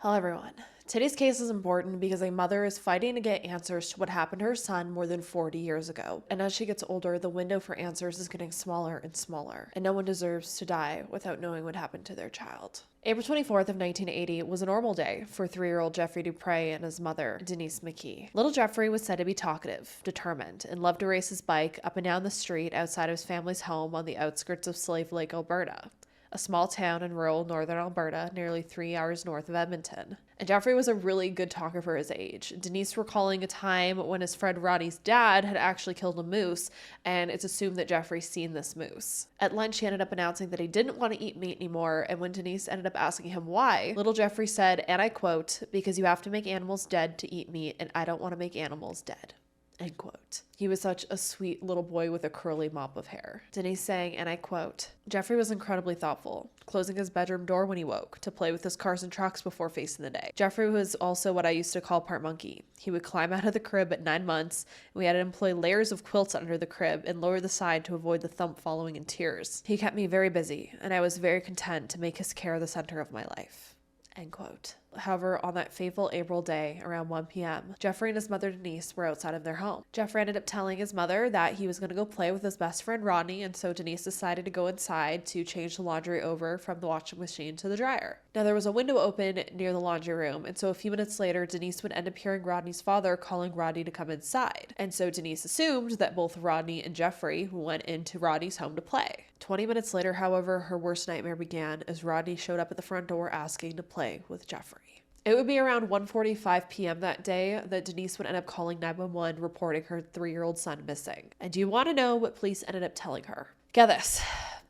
Hello everyone. Today's case is important because a mother is fighting to get answers to what happened to her son more than 40 years ago. And as she gets older, the window for answers is getting smaller and smaller. And no one deserves to die without knowing what happened to their child. April 24th of 1980 was a normal day for 3-year-old Jeffrey Dupres and his mother, Denise McKee. Little Jeffrey was said to be talkative, determined, and loved to race his bike up and down the street outside of his family's home on the outskirts of Slave Lake, Alberta, a small town in rural northern Alberta, nearly 3 hours north of Edmonton. And Jeffrey was a really good talker for his age. Denise recalling a time when his friend Roddy's dad had actually killed a moose, and it's assumed that Jeffrey's seen this moose. At lunch, he ended up announcing that he didn't want to eat meat anymore, and when Denise ended up asking him why, little Jeffrey said, and I quote, "Because you have to make animals dead to eat meat, and I don't want to make animals dead." End quote. He was such a sweet little boy with a curly mop of hair. Denise saying, and I quote, "Jeffrey was incredibly thoughtful, closing his bedroom door when he woke to play with his cars and trucks before facing the day. Jeffrey was also what I used to call part monkey. He would climb out of the crib at 9 months, and we had to employ layers of quilts under the crib and lower the side to avoid the thump following in tears. He kept me very busy, and I was very content to make his care the center of my life." End quote. However, on that fateful April day, around 1 p.m., Jeffrey and his mother Denise were outside of their home. Jeffrey ended up telling his mother that he was going to go play with his best friend Rodney, and so Denise decided to go inside to change the laundry over from the washing machine to the dryer. Now, there was a window open near the laundry room, and so a few minutes later, Denise would end up hearing Rodney's father calling Rodney to come inside. And so Denise assumed that both Rodney and Jeffrey went into Rodney's home to play. 20 minutes later, however, her worst nightmare began as Rodney showed up at the front door asking to play with Jeffrey. It would be around 1:45 p.m. that day that Denise would end up calling 911 reporting her 3-year-old son missing. And do you want to know what police ended up telling her? Get this.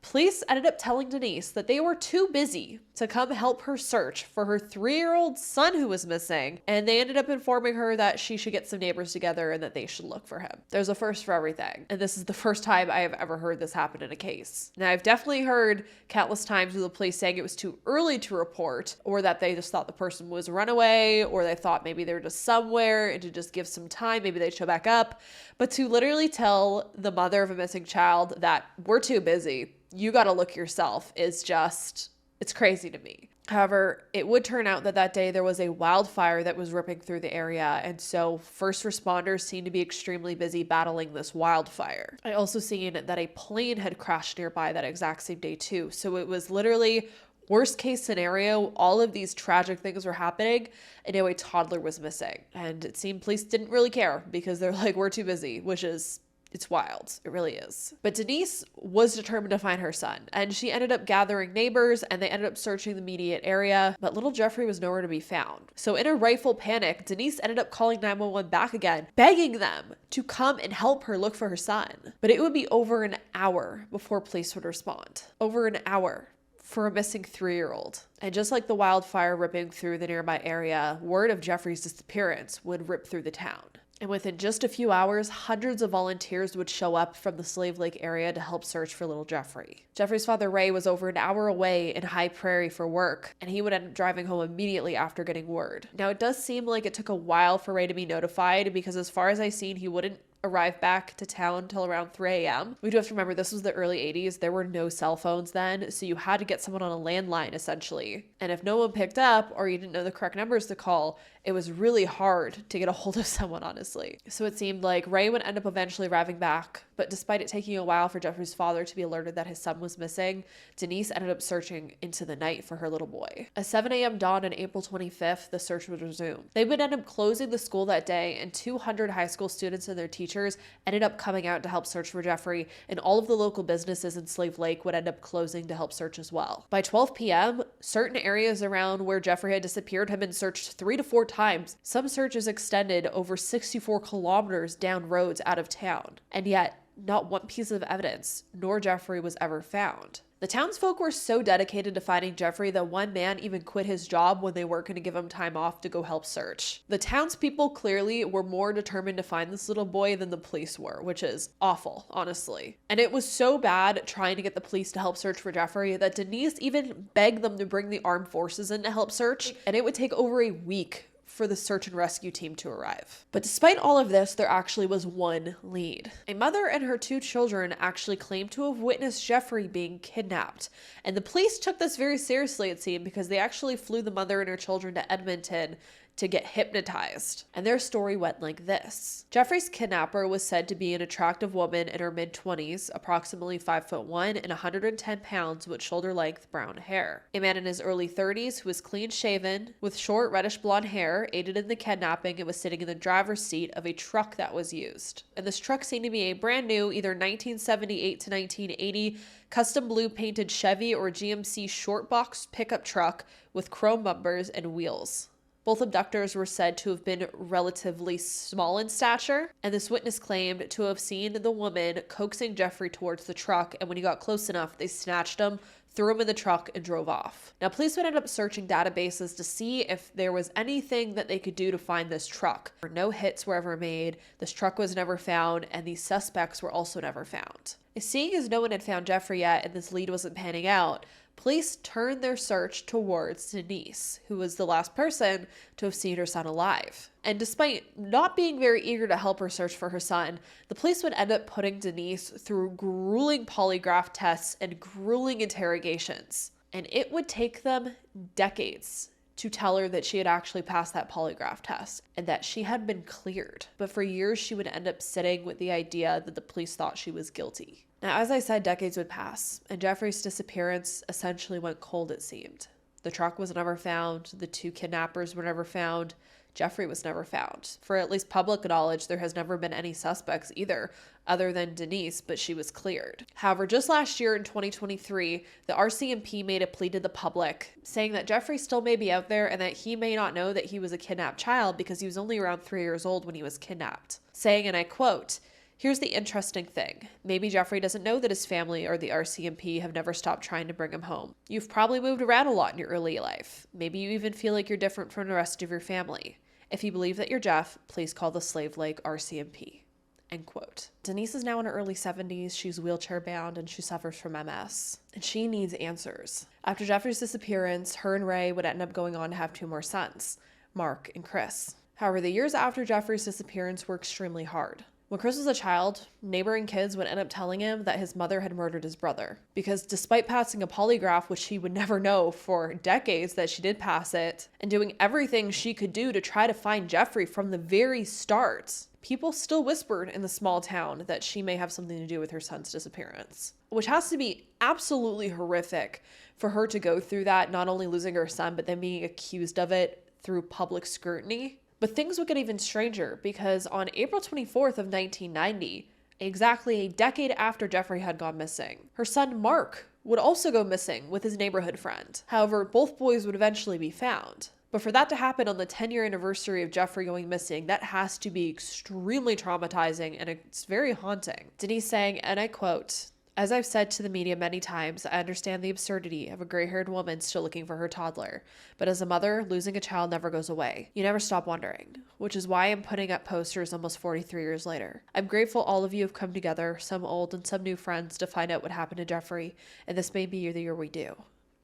Police ended up telling Denise that they were too busy to come help her search for her 3-year-old son who was missing, and they ended up informing her that she should get some neighbors together and that they should look for him. There's a first for everything, and this is the first time I have ever heard this happen in a case. Now, I've definitely heard countless times with the police saying it was too early to report, or that they just thought the person was a runaway, or they thought maybe they were just somewhere and to just give some time, maybe they'd show back up. But to literally tell the mother of a missing child that we're too busy, you got to look yourself, is just, it's crazy to me. However, it would turn out that that day there was a wildfire that was ripping through the area, and so first responders seemed to be extremely busy battling this wildfire. I also seen that a plane had crashed nearby that exact same day too, so it was literally worst case scenario, all of these tragic things were happening, and now a toddler was missing. And it seemed police didn't really care because they're like, we're too busy, which is, it's wild. It really is. But Denise was determined to find her son, and she ended up gathering neighbors, and they ended up searching the immediate area, but little Jeffrey was nowhere to be found. So in a rightful panic, Denise ended up calling 911 back again, begging them to come and help her look for her son. But it would be over an hour before police would respond. Over an hour for a missing 3-year-old. And just like the wildfire ripping through the nearby area, word of Jeffrey's disappearance would rip through the town. And within just a few hours, hundreds of volunteers would show up from the Slave Lake area to help search for little Jeffrey. Jeffrey's father, Ray, was over an hour away in High Prairie for work, and he would end up driving home immediately after getting word. Now, it does seem like it took a while for Ray to be notified, because as far as I seen, he wouldn't arrive back to town until around 3 a.m. We do have to remember this was the early 80s. There were no cell phones then, so you had to get someone on a landline essentially. And if no one picked up or you didn't know the correct numbers to call, it was really hard to get a hold of someone, honestly. So it seemed like Ray would end up eventually arriving back, but despite it taking a while for Jeffrey's father to be alerted that his son was missing, Denise ended up searching into the night for her little boy. At 7 a.m. dawn on April 25th, the search would resume. They would end up closing the school that day, and 200 high school students and their teachers ended up coming out to help search for Jeffrey, and all of the local businesses in Slave Lake would end up closing to help search as well. By 12 p.m., certain areas around where Jeffrey had disappeared had been searched 3 to 4 times. Some searches extended over 64 kilometers down roads out of town, and yet not one piece of evidence, nor Jeffrey, was ever found. The townsfolk were so dedicated to finding Jeffrey that one man even quit his job when they weren't going to give him time off to go help search. The townspeople clearly were more determined to find this little boy than the police were, which is awful, honestly. And it was so bad trying to get the police to help search for Jeffrey that Denise even begged them to bring the armed forces in to help search, and it would take over a week for the search and rescue team to arrive. But despite all of this, there actually was one lead. A mother and her 2 children actually claimed to have witnessed Jeffrey being kidnapped. And the police took this very seriously, it seemed, because they actually flew the mother and her children to Edmonton to get hypnotized. And their story went like this. Jeffrey's kidnapper was said to be an attractive woman in her mid-20s, approximately 5'1" and 110 pounds with shoulder-length brown hair. A man in his early 30s who was clean-shaven, with short reddish blonde hair, aided in the kidnapping and was sitting in the driver's seat of a truck that was used. And this truck seemed to be a brand new, either 1978 to 1980, custom blue painted Chevy or GMC short box pickup truck with chrome bumpers and wheels. Both abductors were said to have been relatively small in stature, and this witness claimed to have seen the woman coaxing Jeffrey towards the truck, and when he got close enough, they snatched him, threw him in the truck, and drove off. Now, police would end up searching databases to see if there was anything that they could do to find this truck. No hits were ever made, this truck was never found, and these suspects were also never found. Seeing as no one had found Jeffrey yet and this lead wasn't panning out, police turned their search towards Denise, who was the last person to have seen her son alive. And despite not being very eager to help her search for her son, the police would end up putting Denise through grueling polygraph tests and grueling interrogations. And it would take them decades to tell her that she had actually passed that polygraph test and that she had been cleared. But for years, she would end up sitting with the idea that the police thought she was guilty. Now, as I said, decades would pass, and Jeffrey's disappearance essentially went cold, it seemed. The truck was never found, the 2 kidnappers were never found, Jeffrey was never found. For at least public knowledge, there has never been any suspects either, other than Denise, but she was cleared. However, just last year in 2023, the RCMP made a plea to the public, saying that Jeffrey still may be out there and that he may not know that he was a kidnapped child because he was only around 3 years old when he was kidnapped. Saying, and I quote, "Here's the interesting thing. Maybe Jeffrey doesn't know that his family or the RCMP have never stopped trying to bring him home. You've probably moved around a lot in your early life. Maybe you even feel like you're different from the rest of your family. If you believe that you're Jeff, please call the Slave Lake RCMP." End quote. Denise is now in her early 70s. She's wheelchair bound and she suffers from MS. And she needs answers. After Jeffrey's disappearance, her and Ray would end up going on to have 2 more sons, Mark and Chris. However, the years after Jeffrey's disappearance were extremely hard. When Chris was a child, neighboring kids would end up telling him that his mother had murdered his brother. Because despite passing a polygraph, which he would never know for decades that she did pass it, and doing everything she could do to try to find Jeffrey from the very start, people still whispered in the small town that she may have something to do with her son's disappearance. Which has to be absolutely horrific for her to go through that, not only losing her son, but then being accused of it through public scrutiny. But things would get even stranger because on April 24th of 1990, exactly a decade after Jeffrey had gone missing, her son Mark would also go missing with his neighborhood friend. However, both boys would eventually be found. But for that to happen on the 10-year anniversary of Jeffrey going missing, that has to be extremely traumatizing and it's very haunting. Denise saying, and I quote, "As I've said to the media many times, I understand the absurdity of a gray-haired woman still looking for her toddler. But as a mother, losing a child never goes away. You never stop wondering, which is why I'm putting up posters almost 43 years later. I'm grateful all of you have come together, some old and some new friends, to find out what happened to Jeffrey, and this may be the year we do."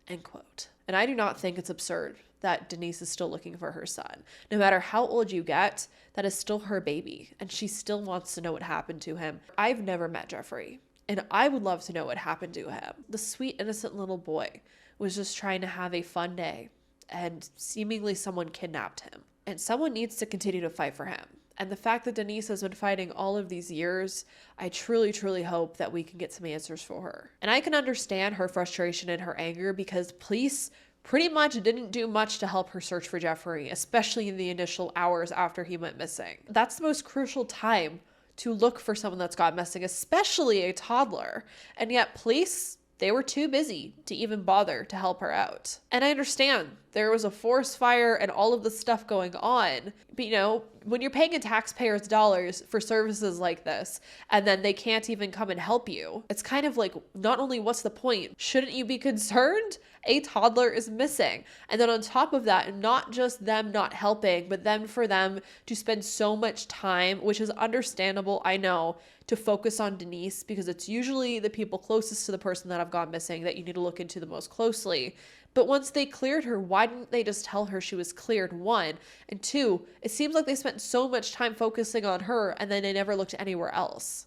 End quote. And I do not think it's absurd that Denise is still looking for her son. No matter how old you get, that is still her baby, and she still wants to know what happened to him. I've never met Jeffrey. And I would love to know what happened to him. The sweet, innocent little boy was just trying to have a fun day, and seemingly someone kidnapped him. And someone needs to continue to fight for him. And the fact that Denise has been fighting all of these years, I truly, truly hope that we can get some answers for her. And I can understand her frustration and her anger because police pretty much didn't do much to help her search for Jeffrey, especially in the initial hours after he went missing. That's the most crucial time to look for someone that's gone missing, especially a toddler. And yet police, they were too busy to even bother to help her out. And I understand there was a forest fire and all of this stuff going on. But when you're paying a taxpayer's dollars for services like this, and then they can't even come and help you, it's kind of like, not only what's the point, shouldn't you be concerned? A toddler is missing. And then on top of that, not just them not helping, but then for them to spend so much time, which is understandable, I know, to focus on Denise, because it's usually the people closest to the person that have gone missing that you need to look into the most closely. But once they cleared her, why didn't they just tell her she was cleared, one? And two, it seems like they spent so much time focusing on her and then they never looked anywhere else.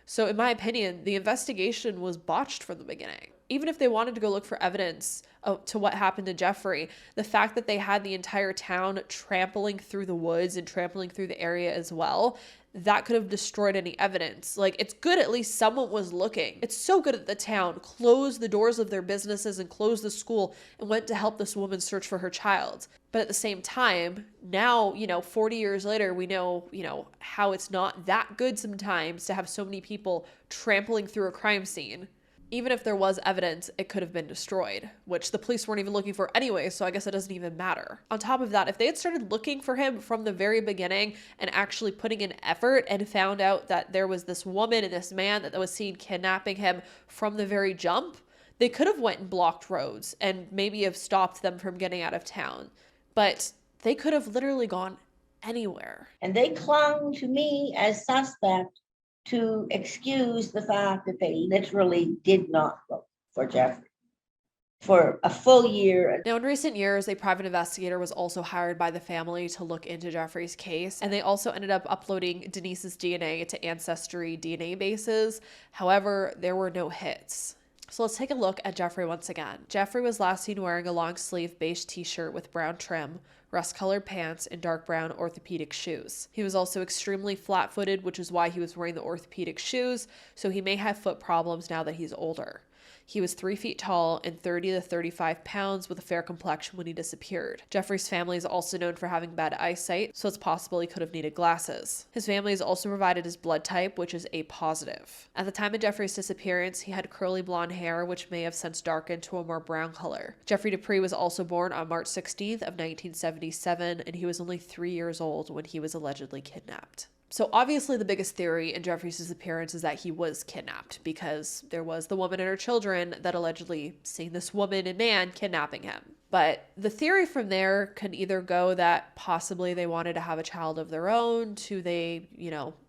So in my opinion, the investigation was botched from the beginning. Even if they wanted to go look for evidence to what happened to Jeffrey, the fact that they had the entire town trampling through the woods and trampling through the area as well, that could have destroyed any evidence. Like, it's good at least someone was looking. It's so good that the town closed the doors of their businesses and closed the school and went to help this woman search for her child. But at the same time, now, 40 years later, we know, how it's not that good sometimes to have so many people trampling through a crime scene. Even if there was evidence, it could have been destroyed, which the police weren't even looking for anyway, so I guess it doesn't even matter. On top of that, if they had started looking for him from the very beginning and actually putting in effort and found out that there was this woman and this man that was seen kidnapping him from the very jump, they could have went and blocked roads and maybe have stopped them from getting out of town. But they could have literally gone anywhere. And they clung to me as suspect to excuse the fact that they literally did not look for Jeffrey for a full year. Now, in recent years, a private investigator was also hired by the family to look into Jeffrey's case, and they also ended up uploading Denise's DNA to Ancestry DNA bases. However, there were no hits. So let's take a look at Jeffrey once again. Jeffrey was last seen wearing a long sleeve beige t-shirt with brown trim, rust-colored pants, and dark brown orthopedic shoes. He was also extremely flat-footed, which is why he was wearing the orthopedic shoes, so he may have foot problems now that he's older. He was 3 feet tall and 30 to 35 pounds with a fair complexion when he disappeared. Jeffrey's family is also known for having bad eyesight, so it's possible he could have needed glasses. His family has also provided his blood type, which is A positive. At the time of Jeffrey's disappearance, he had curly blonde hair, which may have since darkened to a more brown color. Jeffrey Dupres was also born on March 16th of 1977, and he was only 3 years old when he was allegedly kidnapped. So obviously the biggest theory in Jeffrey's disappearance is that he was kidnapped, because there was the woman and her children that allegedly seen this woman and man kidnapping him. But the theory from there can either go that possibly they wanted to have a child of their own, to they,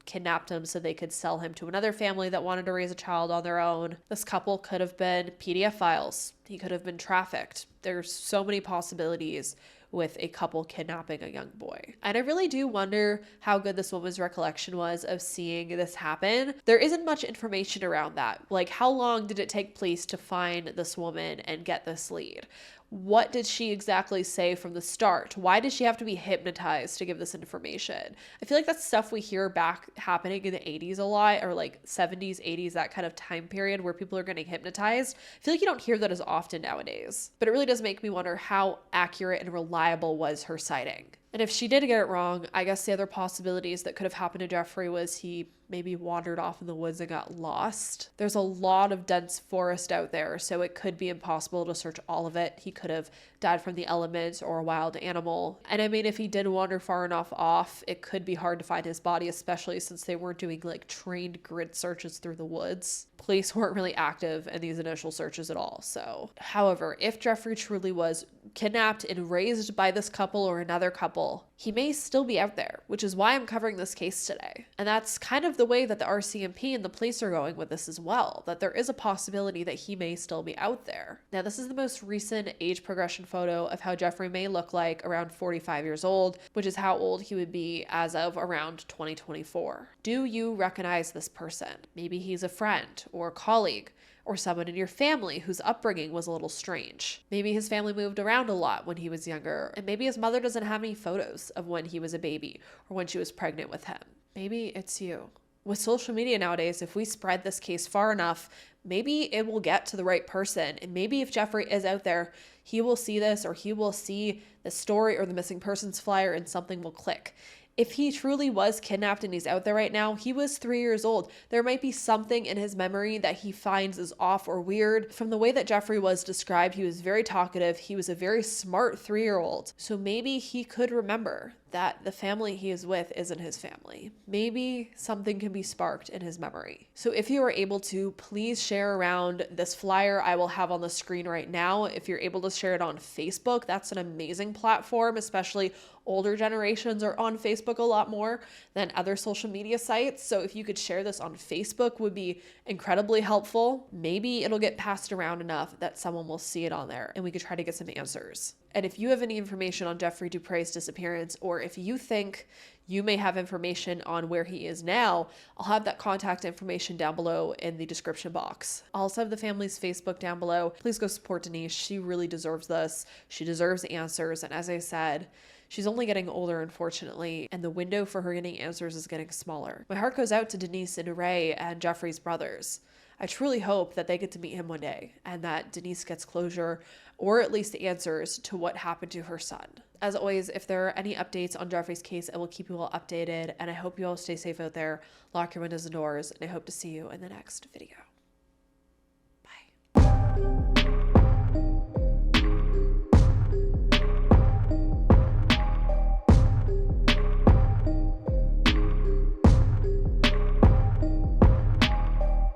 kidnapped him so they could sell him to another family that wanted to raise a child on their own. This couple could have been PDF files. He could have been trafficked. There's so many possibilities with a couple kidnapping a young boy. And I really do wonder how good this woman's recollection was of seeing this happen. There isn't much information around that. Like, how long did it take police to find this woman and get this lead? What did she exactly say from the start? Why did she have to be hypnotized to give this information? I feel like that's stuff we hear back happening in the 80s a lot, or like 70s, 80s, that kind of time period where people are getting hypnotized. I feel like you don't hear that as often nowadays. But it really does make me wonder how accurate and reliable was her sighting. And if she did get it wrong, I guess the other possibilities that could have happened to Jeffrey was he maybe wandered off in the woods and got lost. There's a lot of dense forest out there, so it could be impossible to search all of it. He could have died from the elements or a wild animal. And I mean, if he did wander far enough off, it could be hard to find his body, especially since they weren't doing like trained grid searches through the woods. Police weren't really active in these initial searches at all. So, however, if Jeffrey truly was kidnapped and raised by this couple or another couple, he may still be out there, which is why I'm covering this case today. And that's kind of the way that the RCMP and the police are going with this as well, that there is a possibility that he may still be out there. Now, this is the most recent age progression photo of how Jeffrey may look like around 45 years old, which is how old he would be as of around 2024. Do you recognize this person? Maybe he's a friend or a colleague, or someone in your family whose upbringing was a little strange. Maybe his family moved around a lot when he was younger, and maybe his mother doesn't have any photos of when he was a baby or when she was pregnant with him. Maybe it's you. With social media nowadays, if we spread this case far enough, maybe it will get to the right person. And maybe if Jeffrey is out there, he will see this, or he will see the story or the missing persons flyer, and something will click. If he truly was kidnapped and he's out there right now, he was 3 years old. There might be something in his memory that he finds is off or weird. From the way that Jeffrey was described, he was very talkative. He was a very smart 3-year-old. So maybe he could remember that the family he is with isn't his family. Maybe something can be sparked in his memory. So if you are able to, please share around this flyer I will have on the screen right now. If you're able to share it on Facebook, that's an amazing platform, especially older generations are on Facebook Facebook a lot more than other social media sites. So if you could share this on Facebook would be incredibly helpful. Maybe it'll get passed around enough that someone will see it on there and we could try to get some answers. And if you have any information on Jeffrey Dupres' disappearance, or if you think you may have information on where he is now, I'll have that contact information down below in the description box. I'll also have the family's Facebook down below. Please go support Denise. She really deserves this. She deserves answers. And as I said, she's only getting older, unfortunately, and the window for her getting answers is getting smaller. My heart goes out to Denise and Ray and Jeffrey's brothers. I truly hope that they get to meet him one day and that Denise gets closure or at least answers to what happened to her son. As always, if there are any updates on Jeffrey's case, I will keep you all updated, and I hope you all stay safe out there, lock your windows and doors, and I hope to see you in the next video.